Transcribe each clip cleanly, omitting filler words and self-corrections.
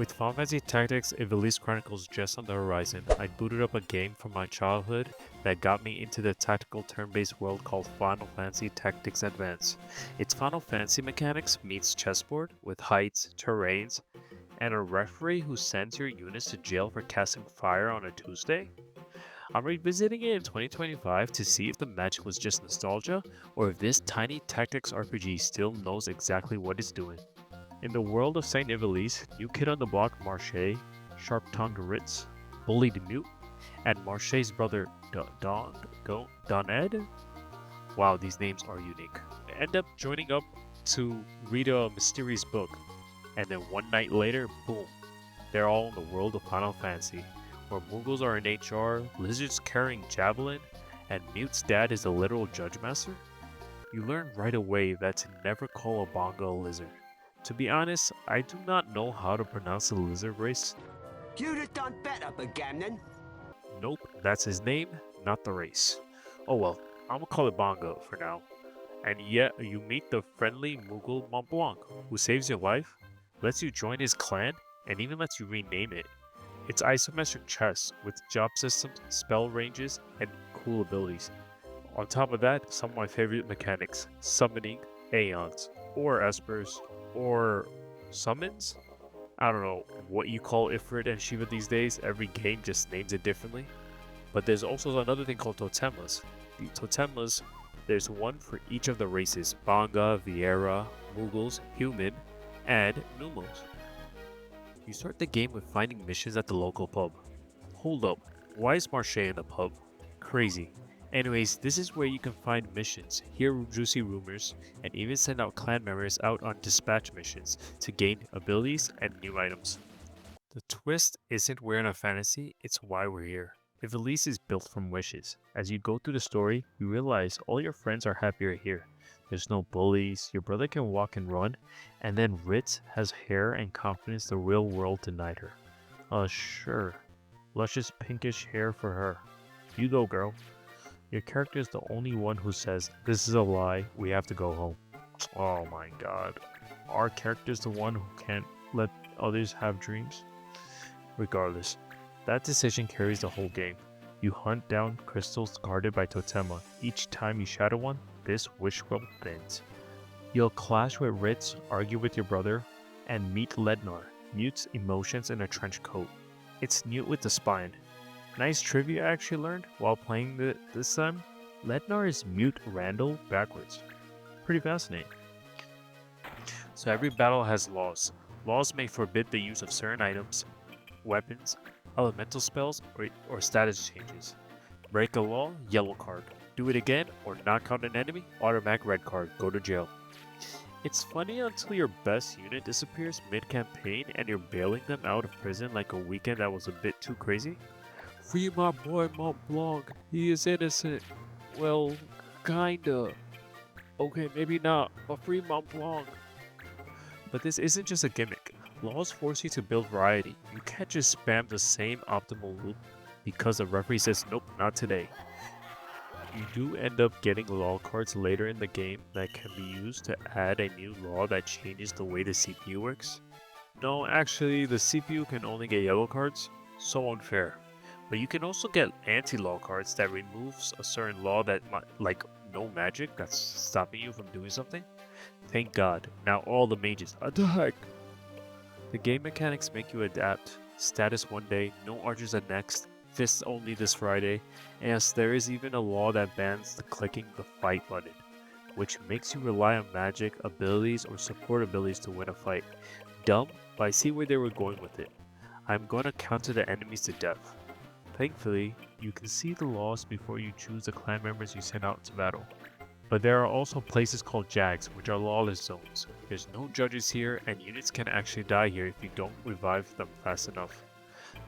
With Final Fantasy Tactics Ivalice Chronicles just on the horizon, I booted up a game from my childhood that got me into the tactical turn-based world called Final Fantasy Tactics Advance. It's Final Fantasy mechanics meets chessboard with heights, terrains, and a referee who sends your units to jail for casting fire on a Tuesday. I'm revisiting it in 2025 to see if the magic was just nostalgia or if this tiny tactics RPG still knows exactly what it's doing. In the world of Saint Ivalice, new kid on the block Marche, sharp-tongued Ritz, bullied Mute, and Marche's brother Doned. Wow, these names are unique. End up joining up to read a mysterious book, and then one night later, boom, they're all in the world of Final Fantasy, where Muggles are in HR, lizards carrying javelin, and Mute's dad is a literal judge master. You learn right away that to never call a bonga a lizard. To be honest, I do not know how to pronounce the lizard race. You'd have done better, Begamnon. Nope, that's his name, not the race. Oh well, I'm gonna call it Bongo for now. And yet, you meet the friendly Moogle Mont Blanc, who saves your life, lets you join his clan, and even lets you rename it. It's isometric chess with job systems, spell ranges, and cool abilities. On top of that, some of my favorite mechanics: summoning, Aeons, or Espers, or summons? I don't know what you call Ifrit and Shiva these days, every game just names it differently. But there's also another thing called totemas. The totemas, there's one for each of the races: Banga, Viera, Muggles, Human, and Numos. You start the game with finding missions at the local pub. Hold up, why is Marche in the pub? Crazy. Anyways, this is where you can find missions, hear juicy rumors, and even send out clan members out on dispatch missions to gain abilities and new items. The twist isn't we're in a fantasy, it's why we're here. If Elise is built from wishes, as you go through the story, you realize all your friends are happier here. There's no bullies, your brother can walk and run, and then Ritz has hair and confidence the real world denied her. Sure. Luscious pinkish hair for her. You go, girl. Your character is the only one who says, "This is a lie, we have to go home." Oh my god. Our character's the one who can't let others have dreams? Regardless, that decision carries the whole game. You hunt down crystals guarded by Totema. Each time you shadow one, this wish will thins. You'll clash with Ritz, argue with your brother, and meet Lednar, Mute's emotions in a trench coat. It's Newt with the spine. Nice trivia I actually learned while playing this time. Lednar is Mute Randall backwards. Pretty fascinating. So every battle has laws. Laws may forbid the use of certain items, weapons, elemental spells, or status changes. Break a law, yellow card. Do it again, or knock out an enemy, automatic red card, go to jail. It's funny until your best unit disappears mid-campaign and you're bailing them out of prison like a weekend that was a bit too crazy. Free my boy Mont Blanc, he is innocent. Well, kinda. Okay, maybe not, but free Mont Blanc. But this isn't just a gimmick. Laws force you to build variety. You can't just spam the same optimal loop because the referee says nope, not today. You do end up getting law cards later in the game that can be used to add a new law that changes the way the CPU works. No, actually, the CPU can only get yellow cards, so unfair. But you can also get anti-law cards that removes a certain law that like no magic that's stopping you from doing something. Thank God, now all the mages attack! The game mechanics make you adapt. Status one day, no archers the next, fists only this Friday, and yes, there is even a law that bans the clicking the fight button, which makes you rely on magic, abilities, or support abilities to win a fight. Dumb, but I see where they were going with it. I'm gonna counter the enemies to death. Thankfully, you can see the laws before you choose the clan members you send out to battle. But there are also places called Jags, which are lawless zones. There's no judges here, and units can actually die here if you don't revive them fast enough.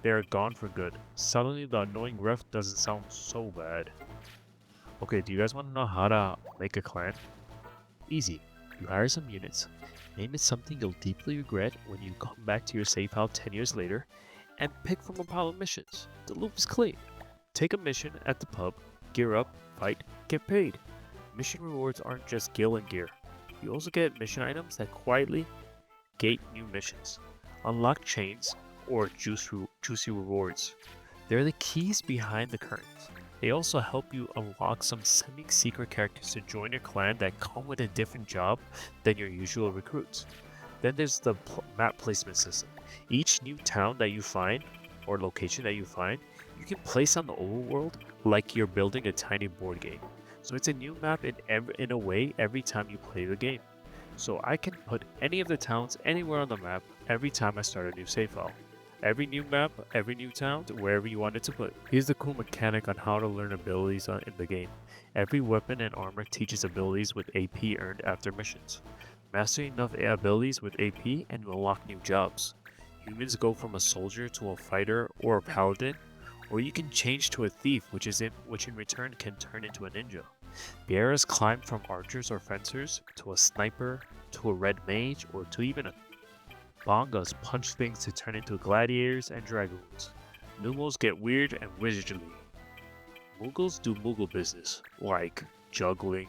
They are gone for good. Suddenly the annoying ref doesn't sound so bad. Okay, do you guys want to know how to make a clan? Easy. You hire some units, name it something you'll deeply regret when you come back to your save file 10 years later, and pick from a pile of missions. The loop is clean. Take a mission at the pub, gear up, fight, get paid. Mission rewards aren't just gil and gear. You also get mission items that quietly gate new missions. unlock chains, or juicy rewards. They're the keys behind the curtains. They also help you unlock some semi-secret characters to join your clan that come with a different job than your usual recruits. Then there's the map placement system. Each new town that you find, or location that you find, you can place on the overworld like you're building a tiny board game. So it's a new map in a way every time you play the game. So I can put any of the towns anywhere on the map every time I start a new save file. Every new map, every new town, wherever you want it to put. Here's the cool mechanic on how to learn abilities in the game. Every weapon and armor teaches abilities with AP earned after missions. Master enough abilities with AP and you unlock new jobs. Humans go from a soldier to a fighter or a paladin, or you can change to a thief, which in return can turn into a ninja. Bearers climb from archers or fencers to a sniper, to a red mage, or to even a bongas punch things to turn into gladiators and dragoons. Numos get weird and wizardly. Muggles do Muggle business, like juggling,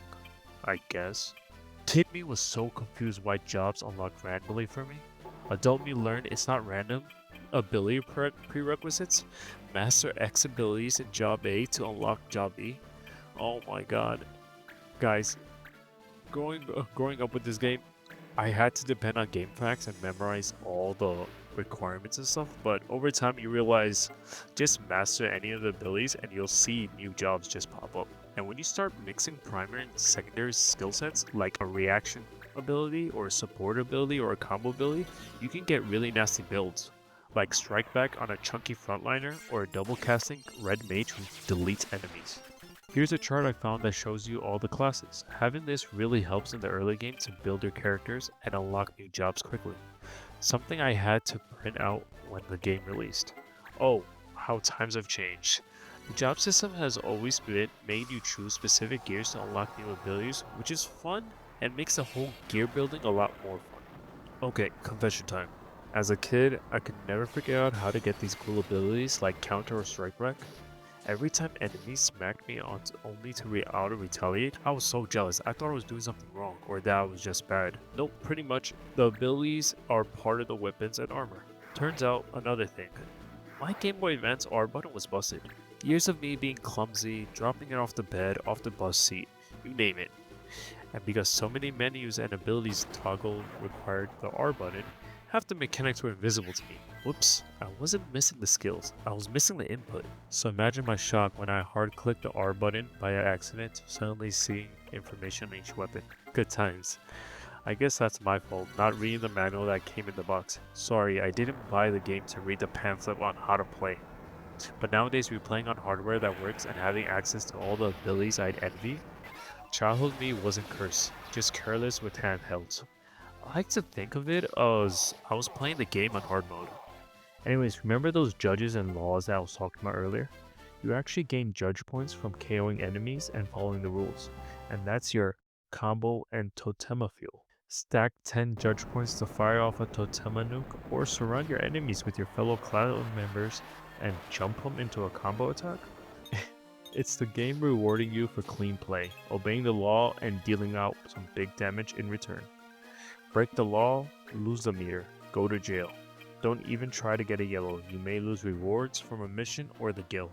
I guess. Kid me was so confused why jobs unlocked randomly for me. Adult me learned it's not random. Ability prerequisites. Master X abilities in job A to unlock job B. Oh my god. Guys, growing up with this game, I had to depend on game facts and memorize all the requirements and stuff, but over time you realize just master any of the abilities and you'll see new jobs just pop up. And when you start mixing primary and secondary skill sets like a reaction ability or a support ability or a combo ability, you can get really nasty builds like strike back on a chunky frontliner or a double casting red mage who deletes enemies. Here's a chart I found that shows you all the classes. Having this really helps in the early game to build your characters and unlock new jobs quickly. Something I had to print out when the game released. Oh, how times have changed. The job system has always made you choose specific gears to unlock new abilities, which is fun and makes the whole gear building a lot more fun. Okay, confession time. As a kid, I could never figure out how to get these cool abilities like counter or strike back. Every time enemies smacked me only to auto-retaliate, I was so jealous. I thought I was doing something wrong, or that I was just bad. Nope, pretty much, the abilities are part of the weapons and armor. Turns out, another thing. My Game Boy Advance R button was busted. Years of me being clumsy, dropping it off the bed, off the bus seat, you name it. And because so many menus and abilities toggle required the R button, half the mechanics were invisible to me. Whoops, I wasn't missing the skills, I was missing the input. So imagine my shock when I hard clicked the R button by accident, suddenly seeing information on each weapon. Good times. I guess that's my fault, not reading the manual that came in the box. Sorry, I didn't buy the game to read the pamphlet on how to play. But nowadays, replaying on hardware that works and having access to all the abilities I'd envy, childhood me wasn't cursed, just careless with handhelds. I like to think of it as I was playing the game on hard mode. Anyways, remember those judges and laws that I was talking about earlier? You actually gain judge points from KOing enemies and following the rules, and that's your combo and totema fuel. Stack 10 judge points to fire off a totema nuke or surround your enemies with your fellow clan members and jump them into a combo attack? It's the game rewarding you for clean play, obeying the law and dealing out some big damage in return. Break the law, lose the meter, go to jail. Don't even try to get a yellow, you may lose rewards from a mission or the guild.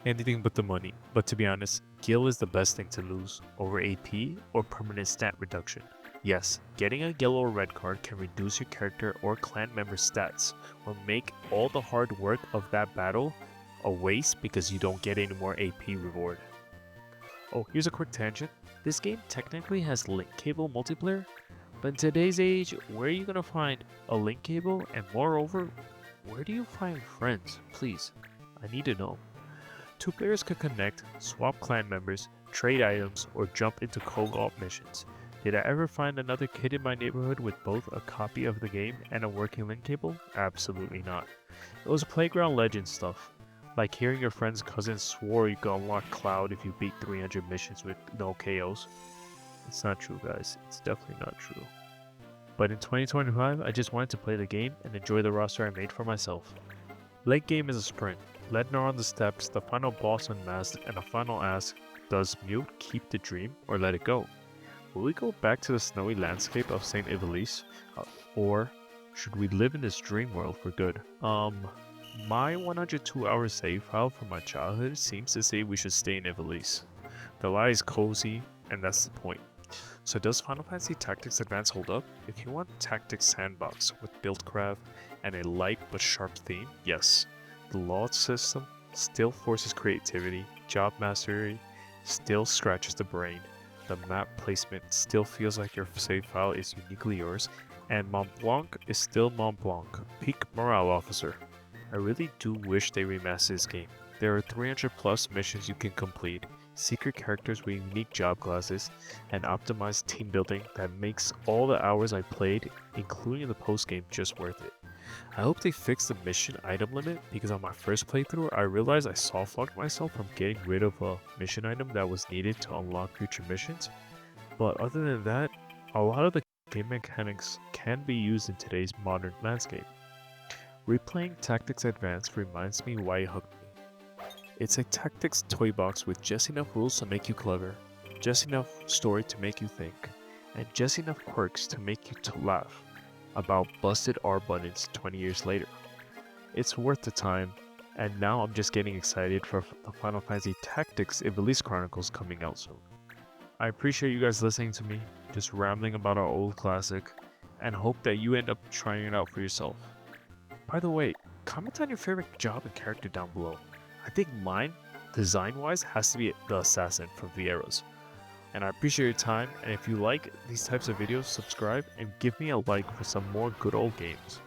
Anything but the money, but to be honest, guild is the best thing to lose over AP or permanent stat reduction. Yes, getting a yellow or red card can reduce your character or clan member stats, or make all the hard work of that battle a waste because you don't get any more AP reward. Oh, here's a quick tangent. This game technically has link cable multiplayer, but in today's age, where are you gonna find a link cable? And moreover, where do you find friends? Please, I need to know. Two players could connect, swap clan members, trade items, or jump into co-op missions. Did I ever find another kid in my neighborhood with both a copy of the game and a working link cable? Absolutely not. It was playground legend stuff. Like hearing your friend's cousin swore you could unlock Cloud if you beat 300 missions with no KOs. It's not true, guys. It's definitely not true. But in 2025, I just wanted to play the game and enjoy the roster I made for myself. Late game is a sprint. Lednar on the steps, the final boss unmasked, and a final ask, does Mute keep the dream or let it go? Will we go back to the snowy landscape of St. Ivalice? Or should we live in this dream world for good? My 102-hour save file from my childhood seems to say we should stay in Ivalice. The lie is cozy, and that's the point. So does Final Fantasy Tactics Advance hold up? If you want Tactics Sandbox with buildcraft and a light but sharp theme, yes. The law system still forces creativity, job mastery still scratches the brain, the map placement still feels like your save file is uniquely yours, and Mont Blanc is still Mont Blanc, peak morale officer. I really do wish they remastered this game. There are 300 plus missions you can complete, secret characters with unique job classes, and optimized team building that makes all the hours I played, including the post-game, just worth it. I hope they fix the mission item limit because on my first playthrough I realized I soft-locked myself from getting rid of a mission item that was needed to unlock future missions. But other than that, a lot of the game mechanics can be used in today's modern landscape. Replaying Tactics Advance reminds me why it hooked me. It's a tactics toy box with just enough rules to make you clever, just enough story to make you think, and just enough quirks to make you to laugh about busted R buttons 20 years later. It's worth the time, and now I'm just getting excited for the Final Fantasy Tactics Ivalice Chronicles coming out soon. I appreciate you guys listening to me, just rambling about our old classic, and hope that you end up trying it out for yourself. By the way, comment on your favorite job and character down below. I think mine, design-wise, has to be the assassin from Vieros. And I appreciate your time, and if you like these types of videos, subscribe and give me a like for some more good old games.